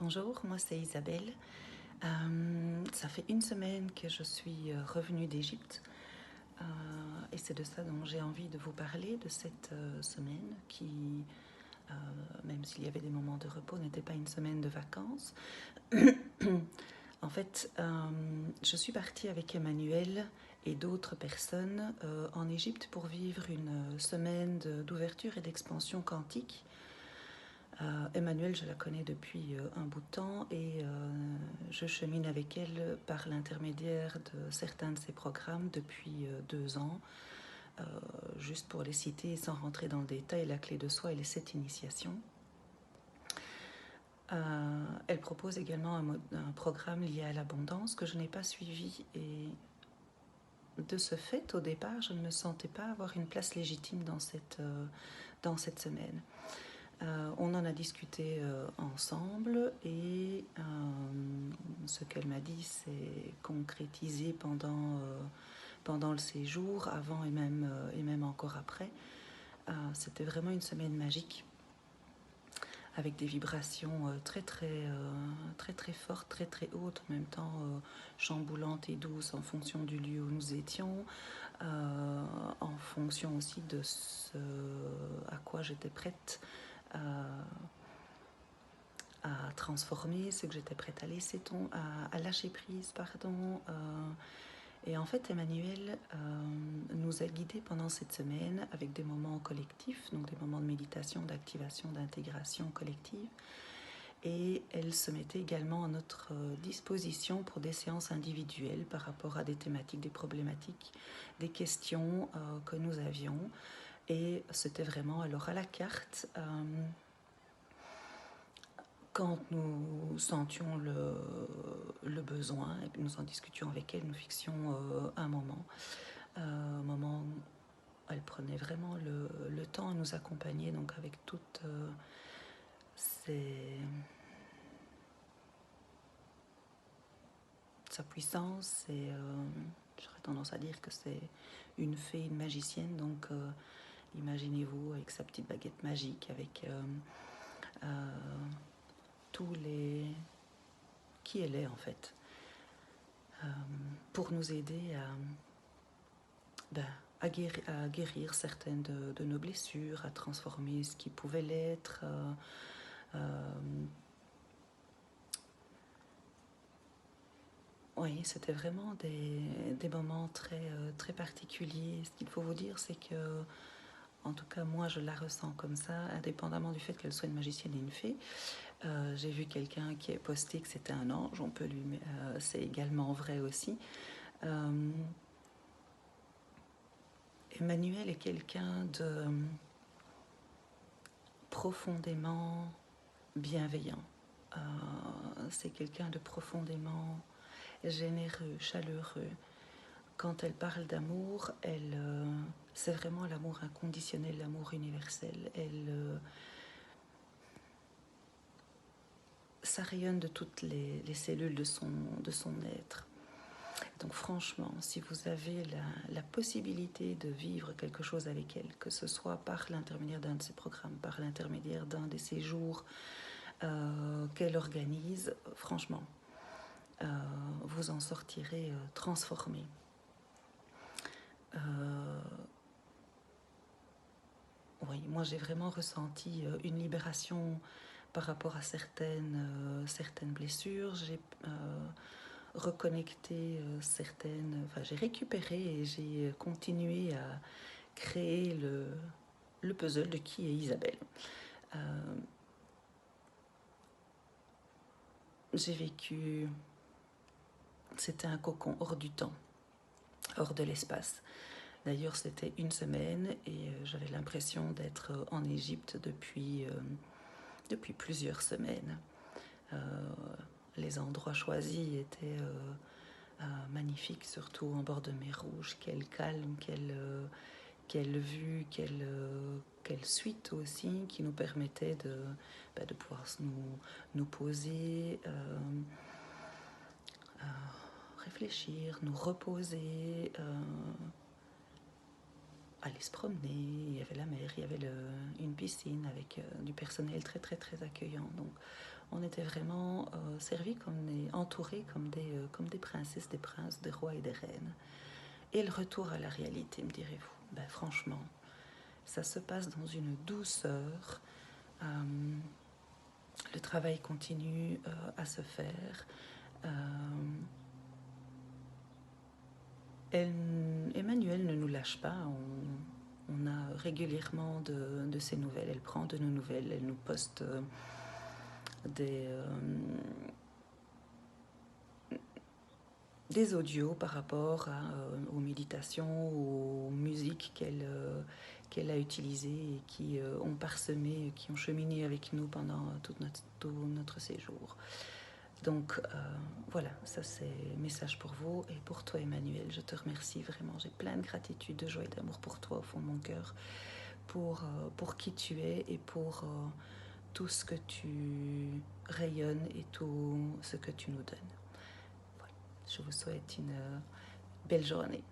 Bonjour, moi c'est Isabelle. Ça fait une semaine que je suis revenue d'Égypte et c'est de ça dont j'ai envie de vous parler, de cette semaine qui, même s'il y avait des moments de repos, n'était pas une semaine de vacances. En fait, je suis partie avec Emmanuel et d'autres personnes en Égypte pour vivre une semaine d'ouverture et d'expansion quantique. Emmanuel, je la connais depuis un bout de temps et je chemine avec elle par l'intermédiaire de certains de ses programmes depuis 2 ans. Juste pour les citer sans rentrer dans le détail, la clé de soi et les 7 initiations. Elle propose également un programme lié à l'abondance que je n'ai pas suivi et de ce fait, au départ, je ne me sentais pas avoir une place légitime dans cette semaine. On en a discuté ensemble et ce qu'elle m'a dit s'est concrétisé pendant le séjour, avant et même encore après. C'était vraiment une semaine magique avec des vibrations très fortes, très hautes, en même temps chamboulantes et douces en fonction du lieu où nous étions, en fonction aussi de ce à quoi j'étais prête à transformer, ce que j'étais prête à lâcher prise, pardon. Et en fait, Emmanuel nous a guidés pendant cette semaine avec des moments collectifs, donc des moments de méditation, d'activation, d'intégration collective. Et elle se mettait également à notre disposition pour des séances individuelles par rapport à des thématiques, des problématiques, des questions que nous avions. Et c'était vraiment alors à la carte. Quand nous sentions le besoin, et nous en discutions avec elle, nous fixions un moment où elle prenait vraiment le temps à nous accompagner, donc avec toute sa puissance. Et j'aurais tendance à dire que c'est une fée, une magicienne, donc imaginez-vous avec sa petite baguette magique, avec tous les... qui elle est en fait. Pour nous aider à guérir certaines de nos blessures, à transformer ce qui pouvait l'être. Oui, c'était vraiment des moments très particuliers. Ce qu'il faut vous dire, c'est que, en tout cas, moi, je la ressens comme ça, indépendamment du fait qu'elle soit une magicienne et une fée. J'ai vu quelqu'un qui a posté que c'était un ange. C'est également vrai aussi. Emmanuel est quelqu'un de profondément bienveillant. C'est quelqu'un de profondément généreux, chaleureux. Quand elle parle d'amour, c'est vraiment l'amour inconditionnel, l'amour universel. Ça rayonne de toutes les cellules de son être. Donc franchement, si vous avez la possibilité de vivre quelque chose avec elle, que ce soit par l'intermédiaire d'un de ses programmes, par l'intermédiaire d'un des séjours qu'elle organise, franchement, vous en sortirez transformé. Oui, moi j'ai vraiment ressenti une libération par rapport à certaines blessures. J'ai reconnecté j'ai récupéré et j'ai continué à créer le puzzle de qui est Isabelle. J'ai vécu, c'était un cocon hors du temps, hors de l'espace. D'ailleurs, c'était une semaine et j'avais l'impression d'être en Égypte depuis plusieurs semaines. Les endroits choisis étaient magnifiques, surtout en bord de mer Rouge. Quel calme, quelle vue, quelle suite aussi qui nous permettait de pouvoir nous poser, réfléchir, nous reposer, aller se promener. Il y avait la mer, il y avait une piscine avec du personnel très accueillant. Donc On était vraiment servis entourés comme des princesses, des princes, des rois et des reines. Et le retour à la réalité, me direz-vous? Ben, franchement, ça se passe dans une douceur. Le travail continue à se faire. Emmanuelle ne nous lâche pas. On a régulièrement de ses nouvelles. Elle prend de nos nouvelles. Elle nous poste des audios par rapport aux méditations, aux musiques qu'elle a utilisées et qui ont parsemé, qui ont cheminé avec nous pendant tout notre séjour. Donc voilà, ça c'est un message pour vous et pour toi Emmanuel. Je te remercie vraiment. J'ai plein de gratitude, de joie et d'amour pour toi au fond de mon cœur, pour qui tu es et pour tout ce que tu rayonnes et tout ce que tu nous donnes. Voilà. Je vous souhaite une belle journée.